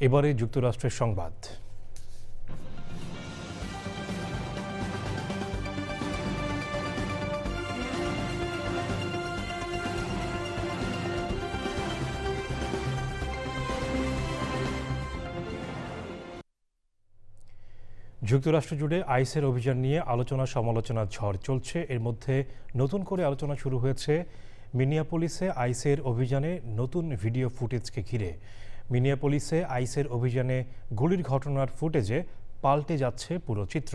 এবারে যুক্তরাষ্ট্রের সংবাদ। যুক্তরাষ্ট্র জুড়ে আইসের অভিযান নিয়ে আলোচনা সমালোচনার ঝড় চলছে। এর মধ্যে নতুন করে আলোচনা শুরু হয়েছে মিনিয়াপোলিসে আইসের অভিযানে নতুন ভিডিও ফুটেজকে ঘিরে। মিনিয়াপোলিসে আইসের অভিযানে গুলির ঘটনার ফুটেজে পাল্টে যাচ্ছে পুরো চিত্র।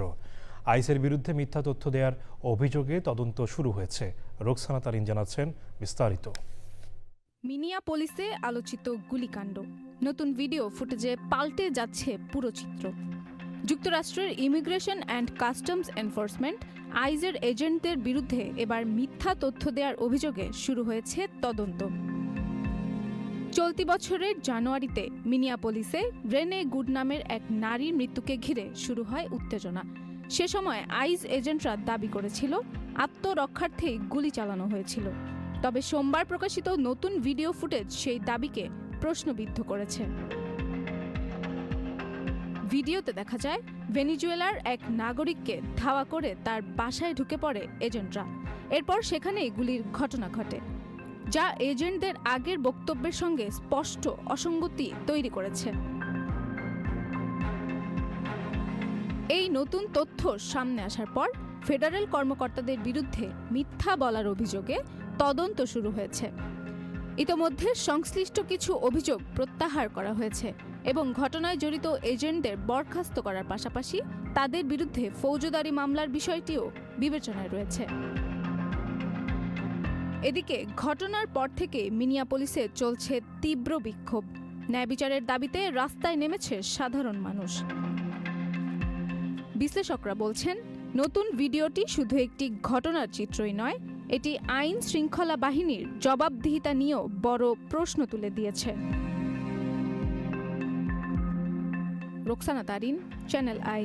আইসের বিরুদ্ধে মিথ্যা তথ্য দেওয়ার অভিযোগে তদন্ত শুরু হয়েছে। রোকসানা তারিন জানাচ্ছেন বিস্তারিত। মিনিয়াপোলিসে আলোচিত গুলিকাণ্ড, নতুন ভিডিও ফুটেজে পাল্টে যাচ্ছে পুরো চিত্র। যুক্তরাষ্ট্রের ইমিগ্রেশন অ্যান্ড কাস্টমস এনফোর্সমেন্ট আইসের এজেন্টদের বিরুদ্ধে এবার মিথ্যা তথ্য দেওয়ার অভিযোগে শুরু হয়েছে তদন্ত। চলতি বছরের জানুয়ারিতে মিনিয়াপোলিসে রেনে গুড নামের এক নারীর মৃত্যুকে ঘিরে শুরু হয় উত্তেজনা। সে সময় আইস এজেন্টরা দাবি করেছিল আত্মরক্ষার্থেই গুলি চালানো হয়েছিল। তবে সোমবার প্রকাশিত নতুন ভিডিও ফুটেজ সেই দাবিকে প্রশ্নবিদ্ধ করেছে। ভিডিওতে দেখা যায় ভেনিজুয়েলার এক নাগরিককে ধাওয়া করে তার বাসায় ঢুকে পড়ে এজেন্টরা। এরপর সেখানেই গুলির ঘটনা ঘটে, যা এজেন্টদের আগের বক্তব্যের সঙ্গে স্পষ্ট অসঙ্গতি তৈরি করেছে। এই নতুন তথ্য সামনে আসার পর ফেডারেল কর্মকর্তাদের বিরুদ্ধে মিথ্যা বলার অভিযোগে তদন্ত শুরু হয়েছে। ইতোমধ্যে সংশ্লিষ্ট কিছু অভিযোগ প্রত্যাহার করা হয়েছে এবং ঘটনায় জড়িত এজেন্টদের বরখাস্ত করার পাশাপাশি তাদের বিরুদ্ধে ফৌজদারি মামলার বিষয়টিও বিবেচনায় রয়েছে। এদিকে ঘটনার পর থেকে মিনিয়াপোলিসে চলছে তীব্র বিক্ষোভ। ন্যায় বিচারের দাবিতে রাস্তায় নেমেছে সাধারণ মানুষ। বিশ্লেষকরা বলছেন, নতুন ভিডিওটি শুধু একটি ঘটনার চিত্রই নয়, এটি আইন শৃঙ্খলা বাহিনীর জবাবদিহিতা নিয়েও বড় প্রশ্ন তুলে দিয়েছে। Roksana Tarin, channel I.